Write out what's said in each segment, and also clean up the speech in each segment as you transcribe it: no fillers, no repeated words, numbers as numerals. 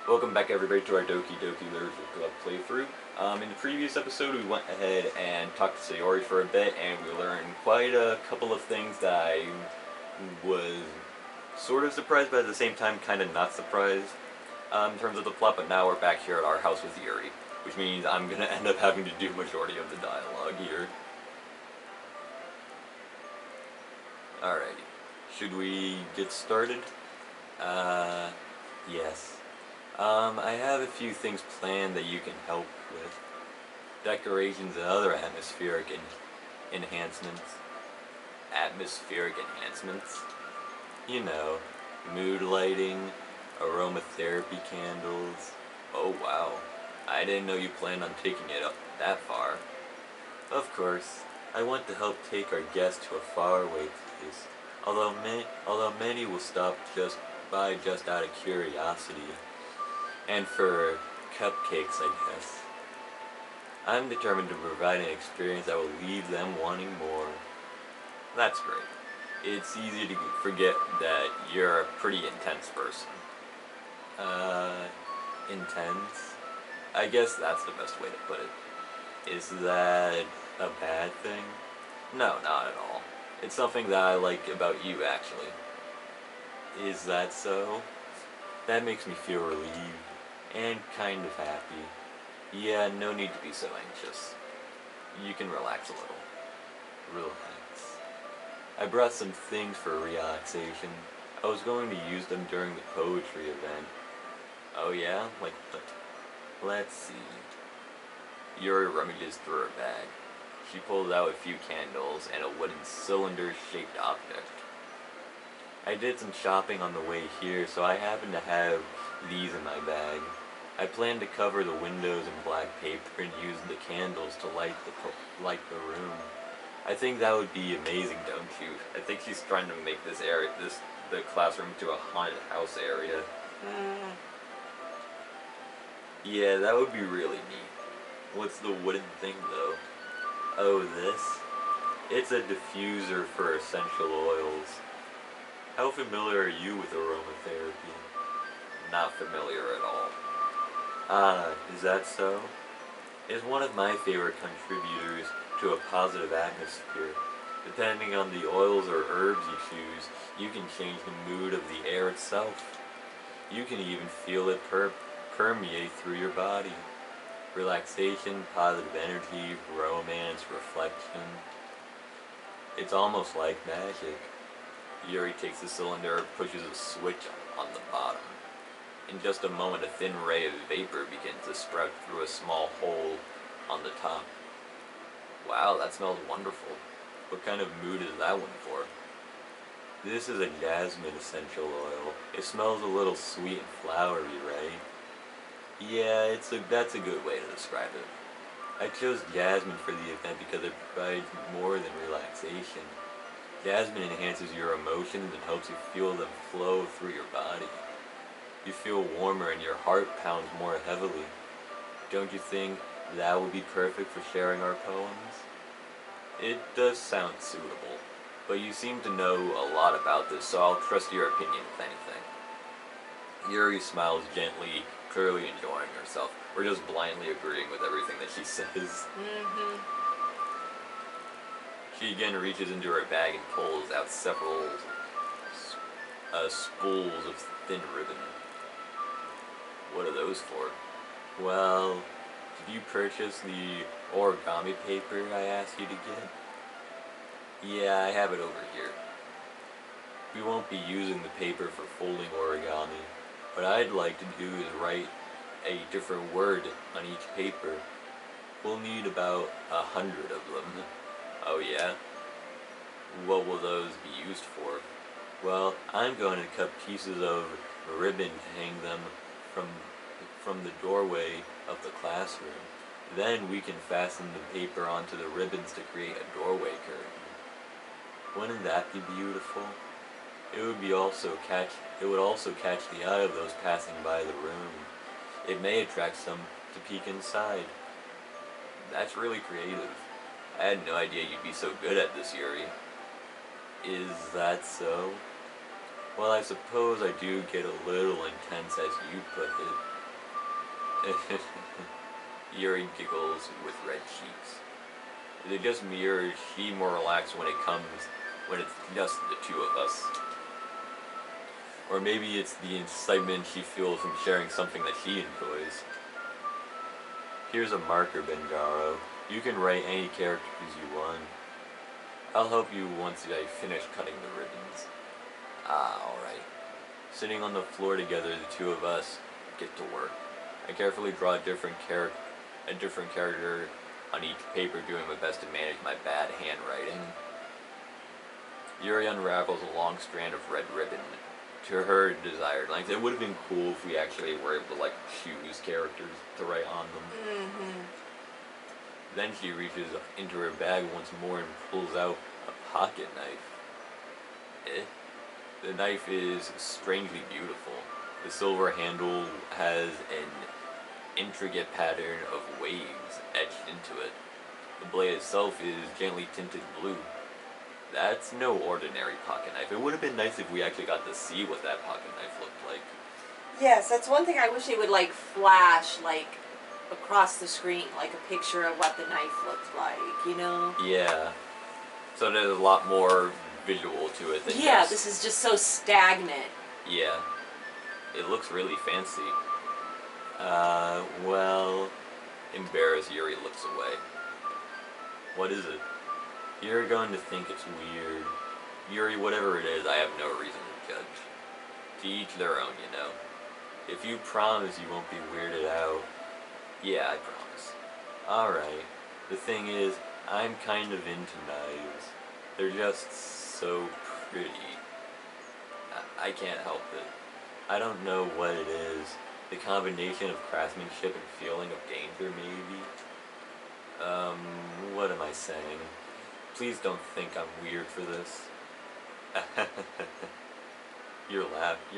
Welcome back everybody to our Doki Doki Literature Club playthrough. In the previous episode we went ahead and talked to Yuri for a bit and we learned quite a couple of things that I was sort of surprised but at the same time kind of not surprised in terms of the plot, but now we're back here at our house with Yuri, which means I'm going to end up having to do majority of the dialogue here. Alrighty, should we get started? Yes. I have a few things planned that you can help with. Decorations and other atmospheric enhancements. Atmospheric enhancements? You know, mood lighting, aromatherapy candles. Oh wow, I didn't know you planned on taking it up that far. Of course, I want to help take our guests to a faraway place, although many will stop just out of curiosity. And for cupcakes, I guess. I'm determined to provide an experience that will leave them wanting more. That's great. It's easy to forget that you're a pretty intense person. Intense? I guess that's the best way to put it. Is that a bad thing? No, not at all. It's something that I like about you, actually. Is that so? That makes me feel relieved. And kind of happy. Yeah, no need to be so anxious. You can relax a little. Relax. I brought some things for relaxation. I was going to use them during the poetry event. Oh yeah? Like what? Let's see. Yuri rummages through her bag. She pulls out a few candles and a wooden cylinder-shaped object. I did some shopping on the way here, so I happen to have these in my bag. I plan to cover the windows in black paper and use the candles to light the room. I think that would be amazing, don't you? I think she's trying to make the classroom to a haunted house area. Yeah, that would be really neat. What's the wooden thing though? Oh, this? It's a diffuser for essential oils. How familiar are you with aromatherapy? Not familiar at all. Ah, is that so? It's one of my favorite contributors to a positive atmosphere. Depending on the oils or herbs you choose, you can change the mood of the air itself. You can even feel it permeate through your body. Relaxation, positive energy, romance, reflection. It's almost like magic. Yuri takes the cylinder and pushes a switch on the bottom. In just a moment, a thin ray of vapor begins to sprout through a small hole on the top. Wow, that smells wonderful. What kind of mood is that one for? This is a jasmine essential oil. It smells a little sweet and flowery, right? Yeah, that's a good way to describe it. I chose jasmine for the event because it provides more than relaxation. Jasmine enhances your emotions and helps you feel them flow through your body. You feel warmer and your heart pounds more heavily. Don't you think that would be perfect for sharing our poems? It does sound suitable, but you seem to know a lot about this, so I'll trust your opinion if anything. Yuri smiles gently, clearly enjoying herself. We're just blindly agreeing with everything that she says. She again reaches into her bag and pulls out several spools of thin ribbon. What are those for? Well, did you purchase the origami paper I asked you to get? Yeah, I have it over here. We won't be using the paper for folding origami. What I'd like to do is write a different word on each paper. We'll need about 100 of them. Oh yeah? What will those be used for? Well, I'm going to cut pieces of ribbon to hang them from the doorway of the classroom. Then we can fasten the paper onto the ribbons to create a doorway curtain. Wouldn't that be beautiful? It would also catch the eye of those passing by the room. It may attract some to peek inside. That's really creative. I had no idea you'd be so good at this, Yuri. Is that so? Well, I suppose I do get a little intense, as you put it. Yuri giggles with red cheeks. Is it just me or is she more relaxed when it's just the two of us? Or maybe it's the excitement she feels from sharing something that she enjoys. Here's a marker, Benjaro. You can write any characters you want. I'll help you once I finish cutting the ribbons. Alright. Sitting on the floor together, the two of us get to work. I carefully draw a different character on each paper, doing my best to manage my bad handwriting. Yuri unravels a long strand of red ribbon to her desired length. It would have been cool if we actually were able to like choose characters to write on them. Mm-hmm. Then she reaches into her bag once more and pulls out a pocket knife. The knife is strangely beautiful. The silver handle has an intricate pattern of waves etched into it. The blade itself is gently tinted blue. That's no ordinary pocket knife. It would have been nice if we actually got to see what that pocket knife looked like. Yes, that's one thing I wish they would like flash like across the screen, like a picture of what the knife looked like, you know? Yeah. So there's a lot more visual to it than yeah, just... this is just so stagnant. Yeah. It looks really fancy. Well... Embarrassed, Yuri looks away. What is it? You're going to think it's weird. Yuri, whatever it is, I have no reason to judge. To each their own, you know. If you promise you won't be weirded out... Yeah, I promise. Alright. The thing is, I'm kind of into knives. They're just so pretty. I can't help it. I don't know what it is. The combination of craftsmanship and feeling of danger, maybe? What am I saying? Please don't think I'm weird for this. You're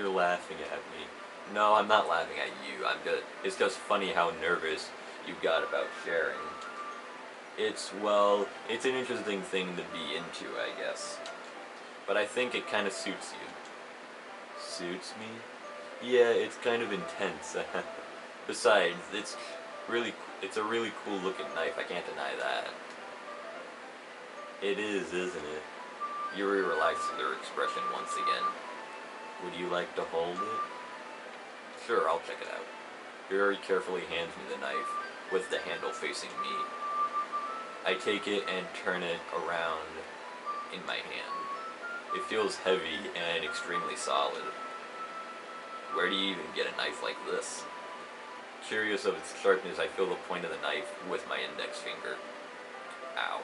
laughing at me. No, I'm not laughing at you. It's just funny how nervous you got about sharing. It's an interesting thing to be into, I guess. But I think it kind of suits you. Suits me? Yeah, it's kind of intense. Besides, it's a really cool looking knife, I can't deny that. It is, isn't it? Yuri relaxes her expression once again. Would you like to hold it? Sure, I'll check it out. Yuri carefully hands me the knife, with the handle facing me. I take it and turn it around in my hand. It feels heavy and extremely solid. Where do you even get a knife like this? Curious of its sharpness, I feel the point of the knife with my index finger. Ow.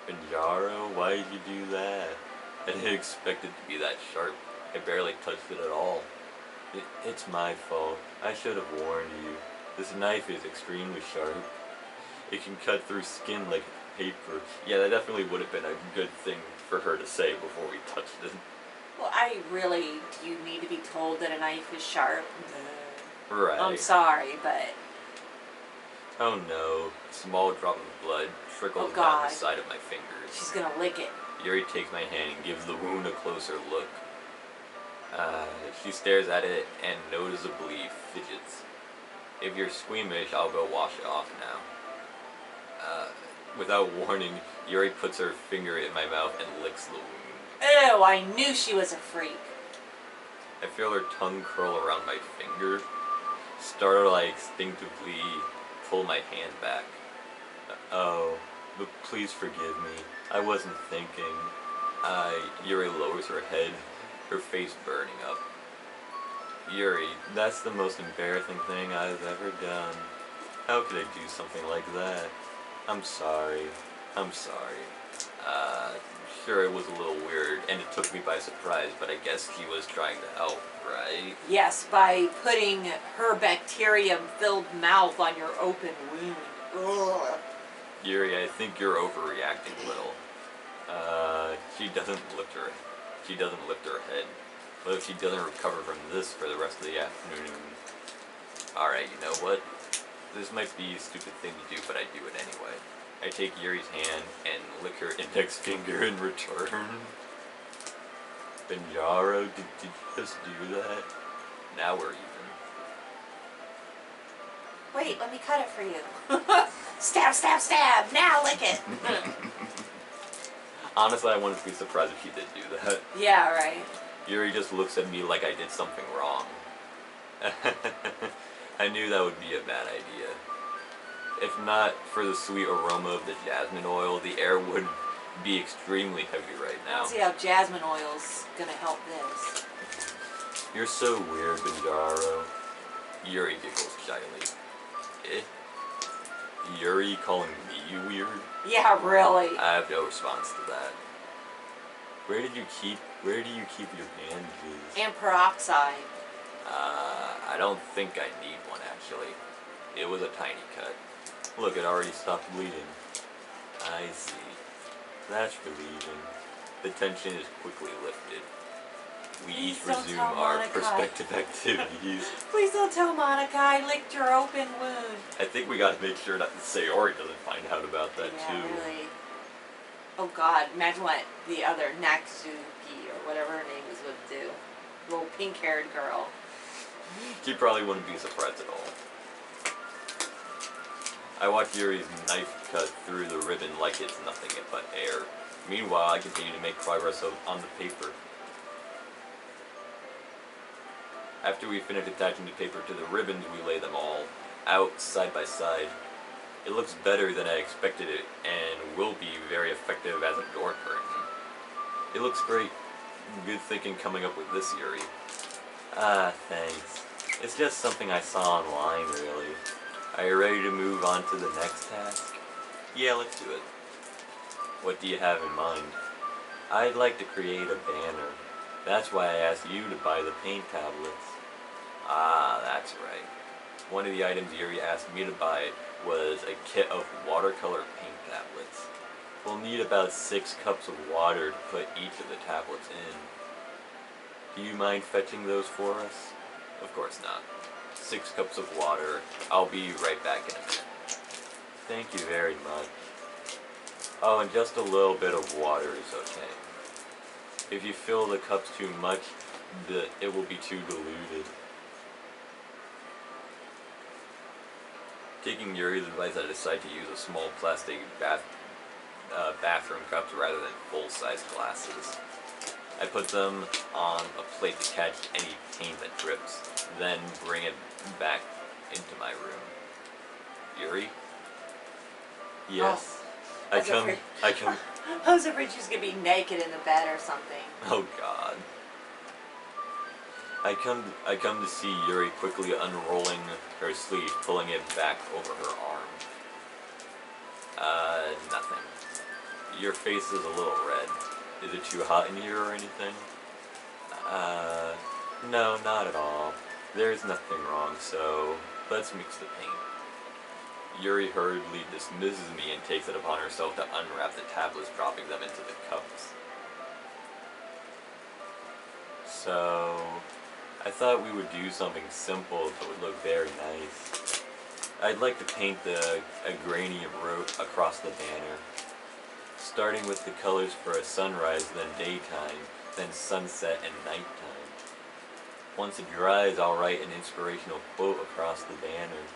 Benjaro, why did you do that? I didn't expect it to be that sharp. I barely touched it at all. It's my fault. I should have warned you. This knife is extremely sharp. It can cut through skin like paper. Yeah, that definitely would have been a good thing for her to say before we touched it. Well, do you need to be told that a knife is sharp? Right. I'm sorry, but... Oh no. A small drop of blood trickles down the side of my fingers. She's gonna lick it. Yuri takes my hand and gives the wound a closer look. She stares at it and noticeably fidgets. If you're squeamish, I'll go wash it off now. Without warning, Yuri puts her finger in my mouth and licks the wound. Ew, I knew she was a freak. I feel her tongue curl around my finger. Startled, I instinctively pull my hand back. Oh, but please forgive me. I wasn't thinking. Yuri lowers her head, her face burning up. Yuri, that's the most embarrassing thing I've ever done. How could I do something like that? I'm sorry. Sure, it was a little weird, and it took me by surprise, but I guess he was trying to help, right? Yes, by putting her bacterium-filled mouth on your open wound. Ugh. Yuri, I think you're overreacting a little. She doesn't lift her head. What if she doesn't recover from this for the rest of the afternoon? Alright, you know what? This might be a stupid thing to do, but I do it anyway. I take Yuri's hand and lick her index finger in return. Benjaro, did you just do that? Now we're even. Wait, let me cut it for you. Stab, stab, stab! Now lick it! Honestly, I wouldn't be surprised if he did do that. Yeah, right. Yuri just looks at me like I did something wrong. I knew that would be a bad idea. If not for the sweet aroma of the jasmine oil, the air would be extremely heavy right now. Let's see how jasmine oil's gonna help this. You're so weird, Banjaro. Yuri giggles shyly. Eh? Yuri calling me weird? Yeah, really. I have no response to that. Where do you keep your bandages? And peroxide. I don't think I need one actually. It was a tiny cut. Look, it already stopped bleeding. I see. That's relieving. The tension is quickly lifted. We each resume our prospective activities. Please don't tell Monica I licked your open wound. I think we gotta make sure not to say Ori doesn't find out about that Yeah, too. really. Oh God, imagine what the other Natsuki or whatever her name is would do. Little pink-haired girl. He probably wouldn't be surprised at all. I watch Yuri's knife cut through the ribbon like it's nothing but air. Meanwhile, I continue to make progress on the paper. After we finish attaching the paper to the ribbons, we lay them all out side by side. It looks better than I expected it, and will be very effective as a door curtain. It looks great. Good thinking coming up with this, Yuri. Ah, thanks. It's just something I saw online, really. Are you ready to move on to the next task? Yeah, let's do it. What do you have in mind? I'd like to create a banner. That's why I asked you to buy the paint tablets. Ah, that's right. One of the items Yuri asked me to buy was a kit of watercolor paint tablets. We'll need about 6 cups of water to put each of the tablets in. Do you mind fetching those for us? Of course not. 6 cups of water. I'll be right back in a minute. Thank you very much. Oh, and just a little bit of water is okay. If you fill the cups too much, it will be too diluted. Taking Yuri's advice, I decided to use a small plastic bathroom cups rather than full-size glasses. I put them on a plate to catch any paint that drips, then bring it back into my room. Yuri? Yes? Oh, I was afraid she was going to be naked in the bed or something. Oh God. I come to see Yuri quickly unrolling her sleeve, pulling it back over her arm. Nothing. Your face is a little red. Is it too hot in here or anything? No, not at all. There's nothing wrong, so let's mix the paint. Yuri hurriedly dismisses me and takes it upon herself to unwrap the tablets, dropping them into the cups. So, I thought we would do something simple that would look very nice. I'd like to paint a gradient road across the banner, starting with the colors for a sunrise, then daytime, then sunset and nighttime. Once it dries, I'll write an inspirational quote across the banner.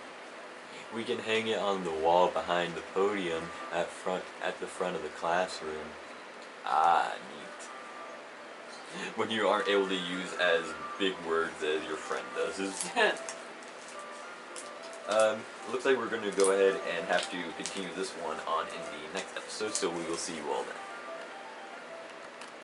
We can hang it on the wall behind the podium at the front of the classroom. Ah, neat. When you aren't able to use as big words as your friend does. Looks like we're going to go ahead and have to continue this one on in the next episode, so we will see you all then.